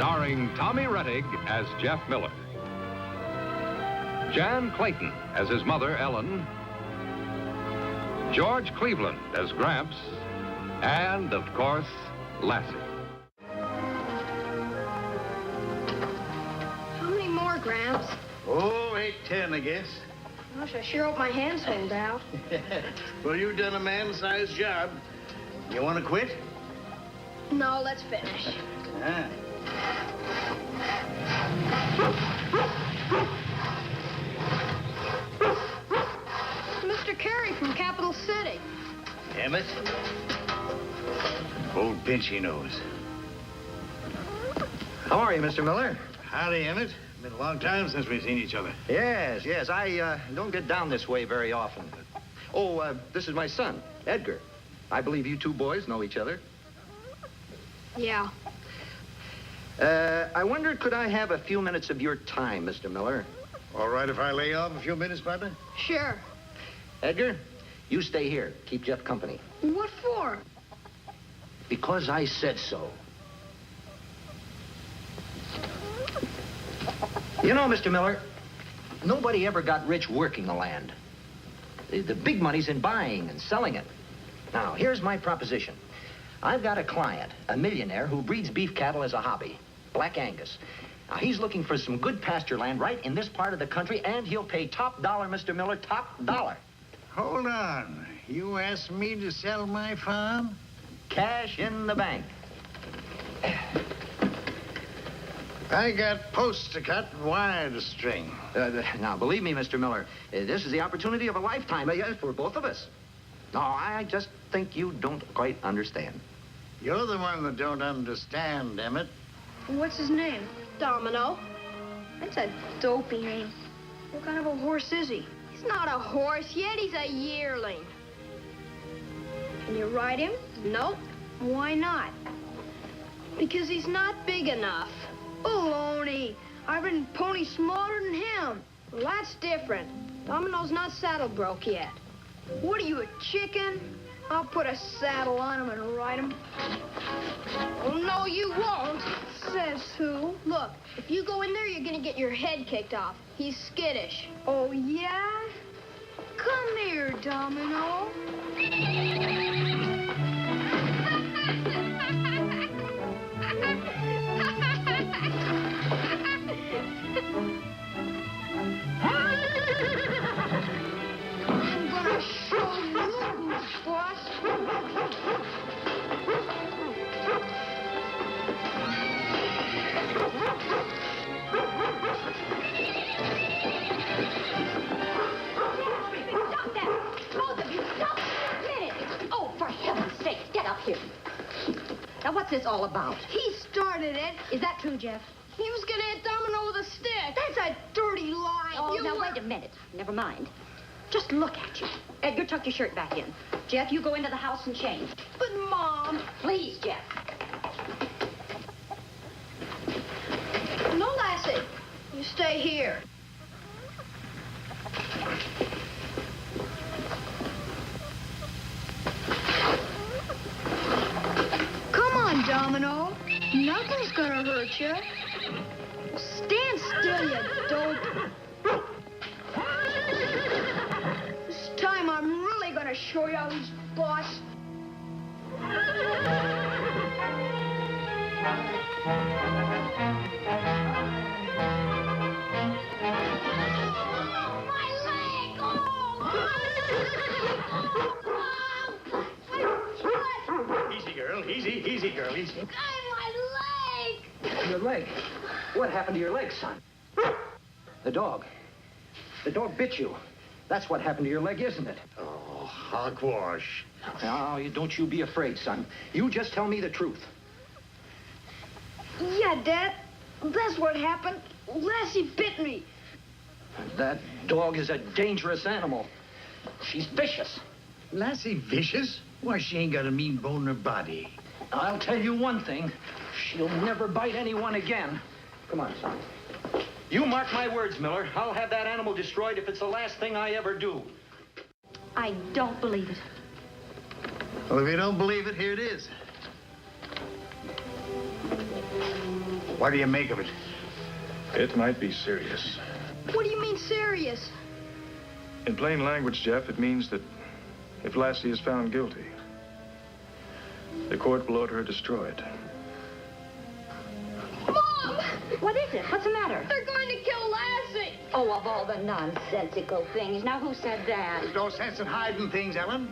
starring Tommy Rettig as Jeff Miller, Jan Clayton as his mother, Ellen, George Cleveland as Gramps, and, of course, Lassie. How many more, Gramps? Oh, 8, 10, I guess. Gosh, I sure hope my hands hold out. Well, you've done a man-sized job. You want to quit? No, let's finish. Ah. Mr. Carey from Capital City. Emmett. Old Pinchy Nose. How are you, Mr. Miller? Howdy, Emmett. Been a long time since we've seen each other. Yes. I don't get down this way very often. Oh, this is my son, Edgar. I believe you two boys know each other. Yeah. I wonder, could I have a few minutes of your time, Mr. Miller? All right if I lay off a few minutes, partner? Sure. Edgar, you stay here. Keep Jeff company. What for? Because I said so. You know, Mr. Miller, nobody ever got rich working the land. The big money's in buying and selling it. Now, here's my proposition. I've got a client, a millionaire, who breeds beef cattle as a hobby, Black Angus. Now, he's looking for some good pasture land right in this part of the country, and he'll pay top dollar, Mr. Miller, top dollar. Hold on. You asked me to sell my farm? Cash in the bank. I got posts to cut and wire to string. Now, believe me, Mr. Miller, this is the opportunity of a lifetime for both of us. No, I just think you don't quite understand. You're the one that don't understand, Emmett. What's his name? Domino. That's a dopey name. What kind of a horse is he? He's not a horse yet. He's a yearling. Can you ride him? Nope. Why not? Because he's not big enough. Baloney. I've ridden ponies smaller than him. Well, that's different. Domino's not saddle broke yet. What are you, a chicken? I'll put a saddle on him and ride him. Oh, no, you won't. Says who? Look, if you go in there, you're gonna get your head kicked off. He's skittish. Oh, yeah? Come here, Domino. I'm gonna show you, boss. Stop that! Both of you, stop! Minute! Oh, for heaven's sake, get up here. Now, what's this all about? He started it. Is that true, Jeff? He was gonna hit Domino with a stick. That's a dirty lie. Oh, now, wait a minute. Never mind. Just look at you. Edgar, tuck your shirt back in. Jeff, you go into the house and change. But, Mom. Please, Jeff. No, Lassie. You stay here. Come on, Domino. Nothing's gonna hurt you. Stand still, you dope. This time I'm really gonna show you how he's boss. Easy, girl. Easy, girl. Easy. My leg! Your leg? What happened to your leg, son? The dog. The dog bit you. That's what happened to your leg, isn't it? Oh, hogwash. Now, don't you be afraid, son. You just tell me the truth. Yeah, Dad. That's what happened. Lassie bit me. That dog is a dangerous animal. She's vicious. Lassie vicious? Why, she ain't got a mean bone in her body. I'll tell you one thing. She'll never bite anyone again. Come on, son. You mark my words, Miller. I'll have that animal destroyed if it's the last thing I ever do. I don't believe it. Well, if you don't believe it, here it is. What do you make of it? It might be serious. What do you mean serious? In plain language, Jeff, it means that if Lassie is found guilty, the court will order her destroyed. Mom! What is it? What's the matter? They're going to kill Lassie! Oh, of all the nonsensical things. Now, who said that? There's no sense in hiding things, Ellen.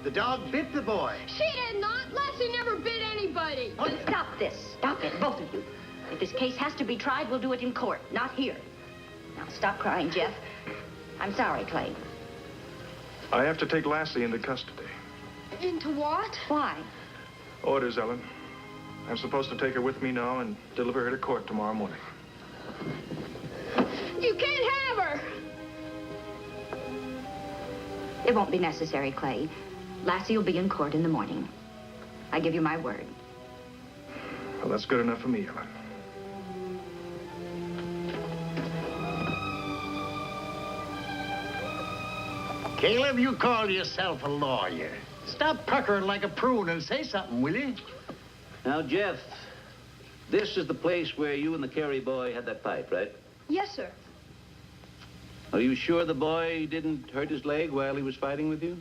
The dog bit the boy. She did not. Lassie never bit anybody. Stop this. Stop it, both of you. If this case has to be tried, we'll do it in court, not here. Now, stop crying, Jeff. I'm sorry, Clay. I have to take Lassie into custody. Into what? Why? Orders, Ellen. I'm supposed to take her with me now and deliver her to court tomorrow morning. You can't have her. It won't be necessary, Clay. Lassie will be in court in the morning. I give you my word. Well, that's good enough for me, Ellen. Caleb, you call yourself a lawyer. Stop puckering like a prune and say something, will you? Now, Jeff, this is the place where you and the Carey boy had that fight, right? Yes, sir. Are you sure the boy didn't hurt his leg while he was fighting with you?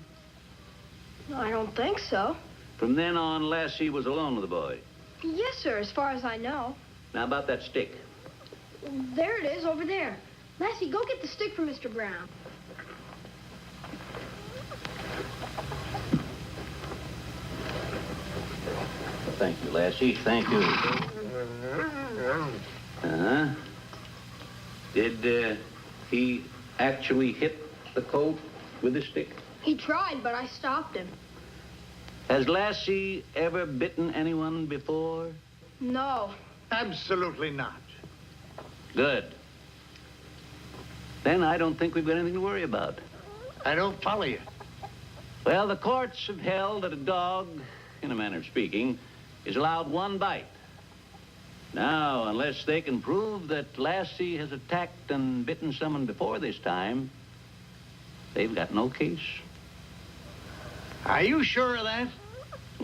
No, I don't think so. From then on, Lassie was alone with the boy. Yes, sir, as far as I know. Now, about that stick. There it is, over there. Lassie, go get the stick for Mr. Brown. Thank you, Lassie. Thank you. Uh-huh. Did he actually hit the colt with his stick? He tried, but I stopped him. Has Lassie ever bitten anyone before? No. Absolutely not. Good. Then I don't think we've got anything to worry about. I don't follow you. Well, the courts have held that a dog, in a manner of speaking, is allowed one bite. Now, unless they can prove that Lassie has attacked and bitten someone before this time, they've got no case. Are you sure of that?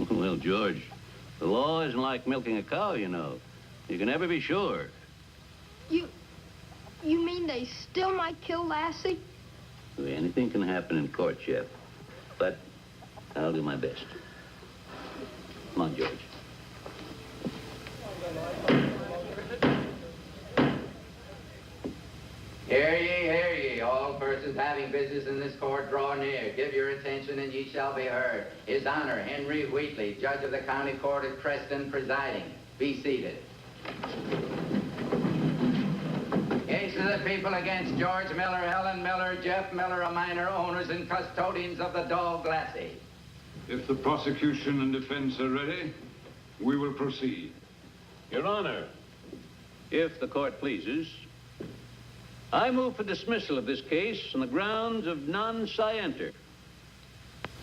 Well, George, the law isn't like milking a cow, you know. You can never be sure. You mean they still might kill Lassie? Anything can happen in court, Jeff. But I'll do my best. Come on, George. Hear ye, all persons having business in this court, draw near. Give your attention, and ye shall be heard. His Honor, Henry Wheatley, Judge of the County Court at Preston, presiding. Be seated. Case of the people against George Miller, Helen Miller, Jeff Miller, a minor owners and custodians of the dog Lassie. If the prosecution and defense are ready, we will proceed. Your Honor, if the court pleases, I move for dismissal of this case on the grounds of non-scienter.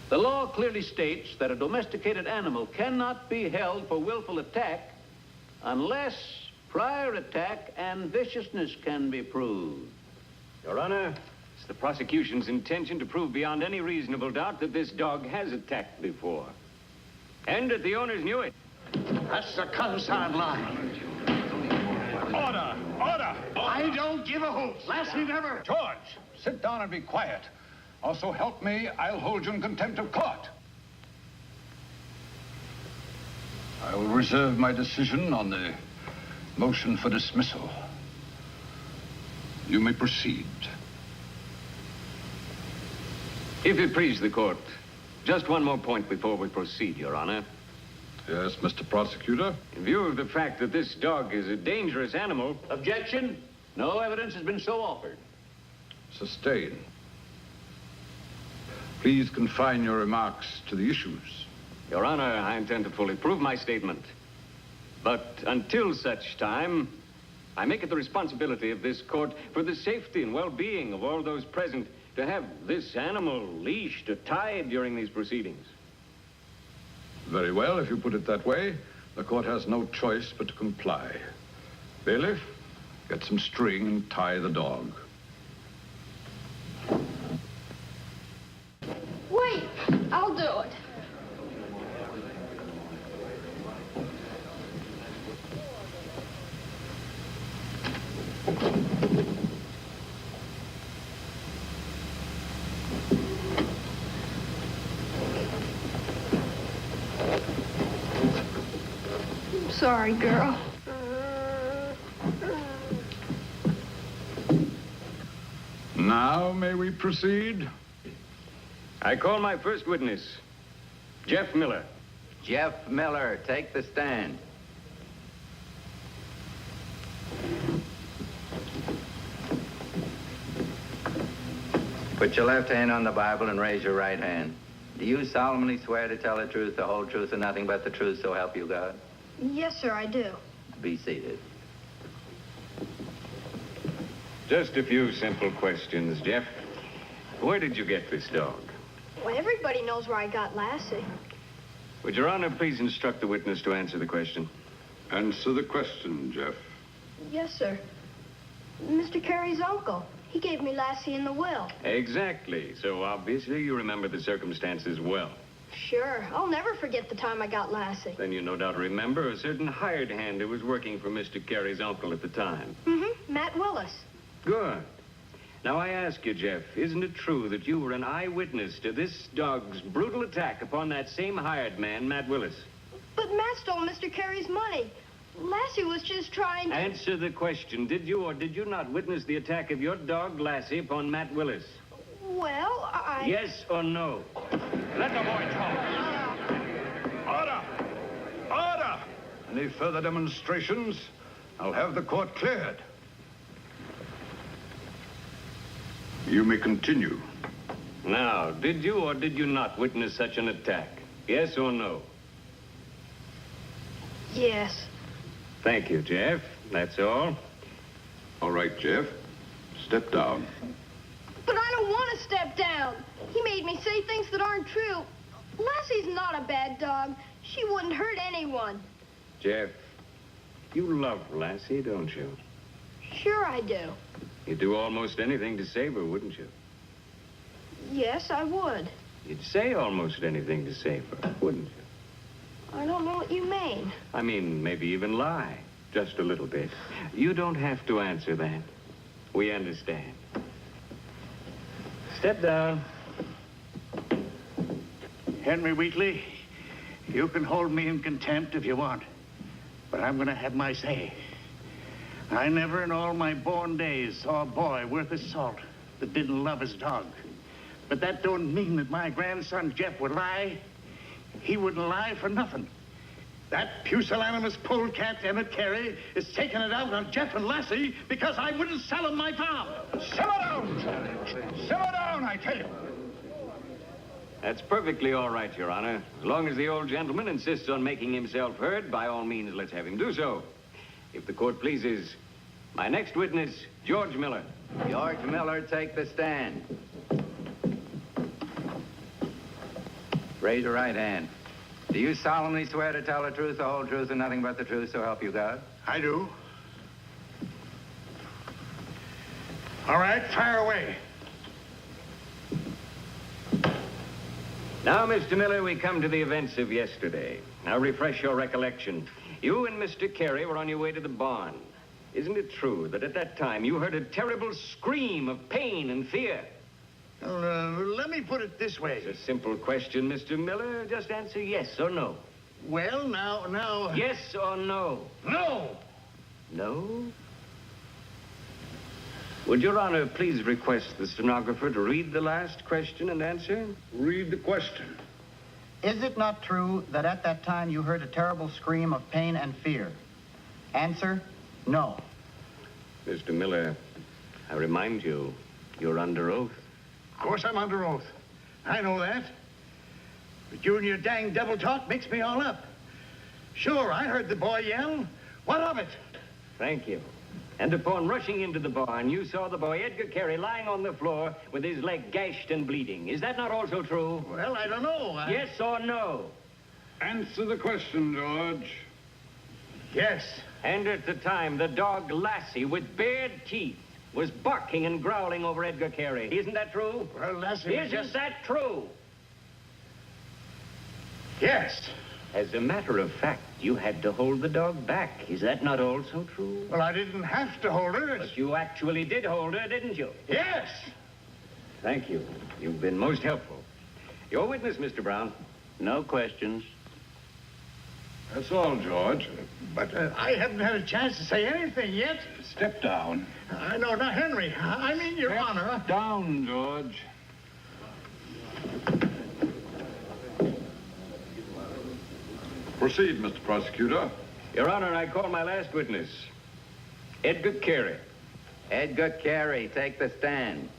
The law clearly states that a domesticated animal cannot be held for willful attack unless prior attack and viciousness can be proved. Your Honor, it's the prosecution's intention to prove beyond any reasonable doubt that this dog has attacked before. And that the owners knew it. That's the consigned line. Order! Order! I don't give a hoot. Lassie never. George, sit down and be quiet. Also, help me, I'll hold you in contempt of court. I will reserve my decision on the motion for dismissal. You may proceed. If it please the court, just one more point before we proceed, Your Honor. Yes, Mr. Prosecutor? In view of the fact that this dog is a dangerous animal... Objection. No evidence has been so offered. Sustained. Please confine your remarks to the issues. Your Honor, I intend to fully prove my statement. But until such time, I make it the responsibility of this court for the safety and well-being of all those present to have this animal leashed or tied during these proceedings. Very well, if you put it that way. The court has no choice but to comply. Bailiff, get some string and tie the dog. Wait, I'll do it. I'm sorry, girl. Now, may we proceed? I call my first witness, Jeff Miller. Jeff Miller, take the stand. Put your left hand on the Bible and raise your right hand. Do you solemnly swear to tell the truth, the whole truth, and nothing but the truth, so help you God? Yes, sir, I do. Be seated. Just a few simple questions, Jeff. Where did you get this dog? Well, everybody knows where I got Lassie. Would Your Honor please instruct the witness to answer the question? Answer the question, Jeff. Yes, sir. Mr. Carey's uncle. He gave me Lassie in the will. Exactly. So obviously you remember the circumstances well. Sure. I'll never forget the time I got Lassie. Then you no doubt remember a certain hired hand who was working for Mr. Carey's uncle at the time. Mm-hmm. Matt Willis. Good. Now I ask you, Jeff, isn't it true that you were an eyewitness to this dog's brutal attack upon that same hired man, Matt Willis? But Matt stole Mr. Carey's money. Lassie was just trying to... Answer the question. Did you or did you not witness the attack of your dog, Lassie, upon Matt Willis? Well, I... Yes or no? Let the boy talk. Order! Order! Any further demonstrations? I'll have the court cleared. You may continue. Now, did you or did you not witness such an attack? Yes or no? Yes. Thank you, Jeff. That's all. All right, Jeff. Step down. But I don't want to step down. He made me say things that aren't true. Lassie's not a bad dog. She wouldn't hurt anyone. Jeff, you love Lassie, don't you? Sure I do. You'd do almost anything to save her, wouldn't you? Yes, I would. You'd say almost anything to save her, wouldn't you? I don't know what you mean. I mean, maybe even lie. Just a little bit. You don't have to answer that. We understand. Step down. Henry Wheatley, you can hold me in contempt if you want, but I'm going to have my say. I never in all my born days saw a boy worth his salt that didn't love his dog. But that don't mean that my grandson Jeff would lie. He wouldn't lie for nothing. That pusillanimous polecat Emmett Carey is taking it out on Jeff and Lassie because I wouldn't sell him my farm. Simmer down, sir. Simmer down, I tell you. That's perfectly all right, Your Honor. As long as the old gentleman insists on making himself heard, by all means, let's have him do so. If the court pleases, my next witness, George Miller. George Miller, take the stand. Raise your right hand. Do you solemnly swear to tell the truth, the whole truth, and nothing but the truth, so help you God? I do. All right, fire away. Now, Mr. Miller, we come to the events of yesterday. Now, refresh your recollection. You and Mr. Carey were on your way to the barn. Isn't it true that at that time you heard a terrible scream of pain and fear? Well, let me put it this way. It's a simple question, Mr. Miller. Just answer yes or no. Well, now... Yes or no? No! No? Would Your Honor please request the stenographer to read the last question and answer? Read the question. Is it not true that at that time you heard a terrible scream of pain and fear? Answer, no. Mr. Miller, I remind you, you're under oath. Of course I'm under oath. I know that. But you and your dang devil talk makes me all up. Sure, I heard the boy yell. What of it? Thank you. And upon rushing into the barn, you saw the boy Edgar Carey lying on the floor with his leg gashed and bleeding. Is that not also true? Well, I don't know. Yes or no? Answer the question, George. Yes. And at the time, the dog Lassie, with bared teeth, was barking and growling over Edgar Carey. Isn't that true? Well, Lassie was Isn't that true? Yes. As a matter of fact, you had to hold the dog back. Is that not also true? Well, I didn't have to hold her. But you actually did hold her, didn't you? Yes! Thank you. You've been most helpful. Your witness, Mr. Brown. No questions. That's all, George. But I haven't had a chance to say anything yet. Step down. No, not Henry. I mean, Your Honor. Down, George. Proceed, Mr. Prosecutor. Your Honor, I call my last witness, Edgar Carey. Edgar Carey, take the stand.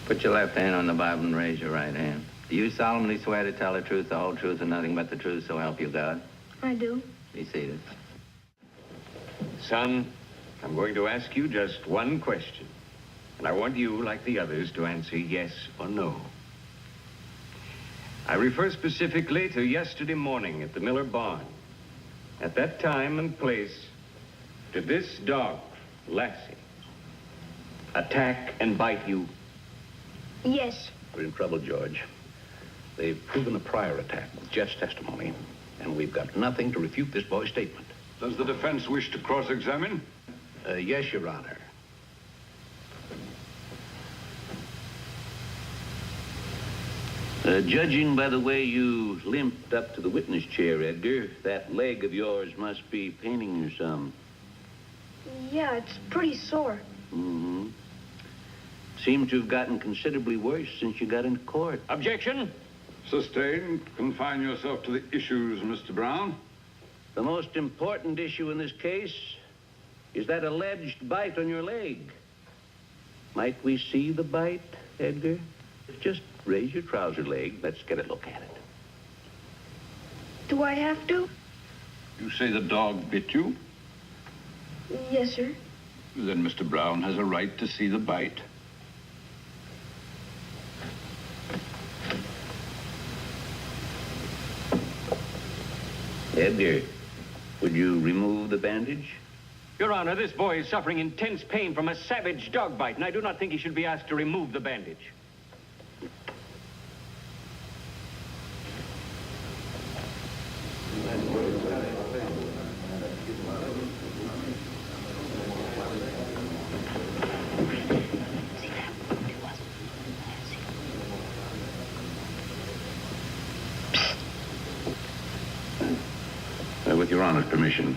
Put your left hand on the Bible and raise your right hand. Do you solemnly swear to tell the truth, the whole truth, and nothing but the truth, so help you God? I do. Be seated. Son, I'm going to ask you just one question. And I want you, like the others, to answer yes or no. I refer specifically to yesterday morning at the Miller barn. At that time and place, did this dog, Lassie, attack and bite you? Yes. We're in trouble, George. They've proven a prior attack with Jeff's testimony, and we've got nothing to refute this boy's statement. Does the defense wish to cross-examine? Yes, Your Honor. Judging by the way you limped up to the witness chair, Edgar, that leg of yours must be paining you some. Yeah, it's pretty sore. Mm-hmm. Seems to have gotten considerably worse since you got into court. Objection. Sustained. Confine yourself to the issues, Mr. Brown. The most important issue in this case is that alleged bite on your leg. Might we see the bite, Edgar? Just raise your trouser leg. Let's get a look at it. Do I have to? You say the dog bit you? Yes, sir. Then Mr. Brown has a right to see the bite. Edgar, would you remove the bandage? Your Honor, this boy is suffering intense pain from a savage dog bite, and I do not think he should be asked to remove the bandage. With Your Honor's permission.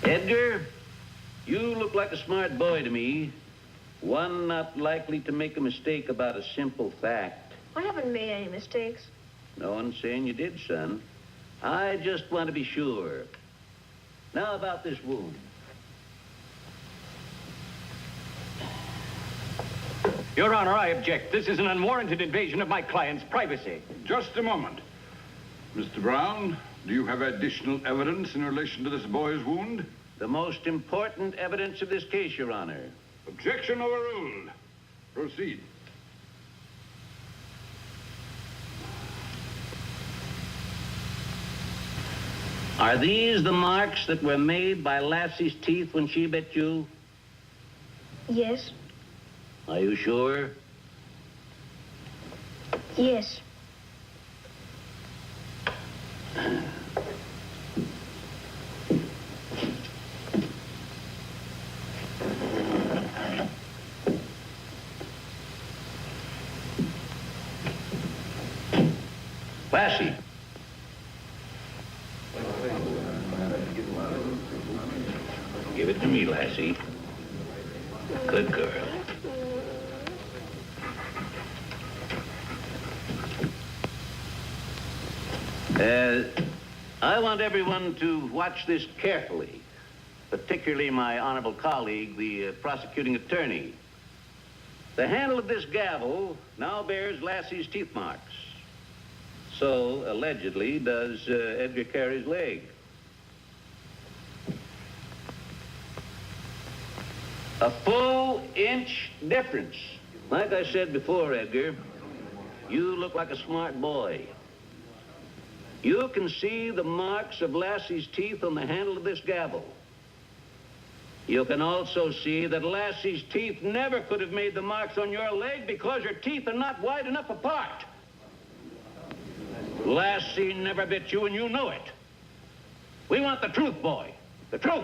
Edgar, you look like a smart boy to me. One not likely to make a mistake about a simple fact. I haven't made any mistakes. No one's saying you did, son. I just want to be sure. Now about this wound. Your Honor, I object. This is an unwarranted invasion of my client's privacy. Just a moment. Mr. Brown, do you have additional evidence in relation to this boy's wound? The most important evidence of this case, Your Honor. Objection overruled. Proceed. Are these the marks that were made by Lassie's teeth when she bit you? Yes. Are you sure? Yes. Lassie. Give it to me, Lassie. Good girl. I want everyone to watch this carefully, particularly my honorable colleague, the prosecuting attorney. The handle of this gavel now bears Lassie's teeth marks. So, allegedly, does Edgar Carey's leg. A full inch difference. Like I said before, Edgar, you look like a smart boy. You can see the marks of Lassie's teeth on the handle of this gavel. You can also see that Lassie's teeth never could have made the marks on your leg because your teeth are not wide enough apart. Lassie never bit you, and you know it. We want the truth, boy. The truth.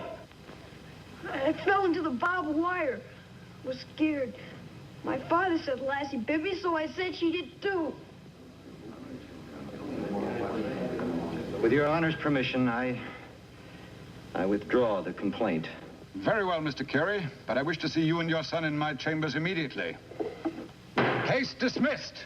I fell into the barbed wire. I was scared. My father said Lassie bit me, so I said she did too. With your Honor's permission, I withdraw the complaint. Very well, Mr. Carey, but I wish to see you and your son in my chambers immediately. Case dismissed.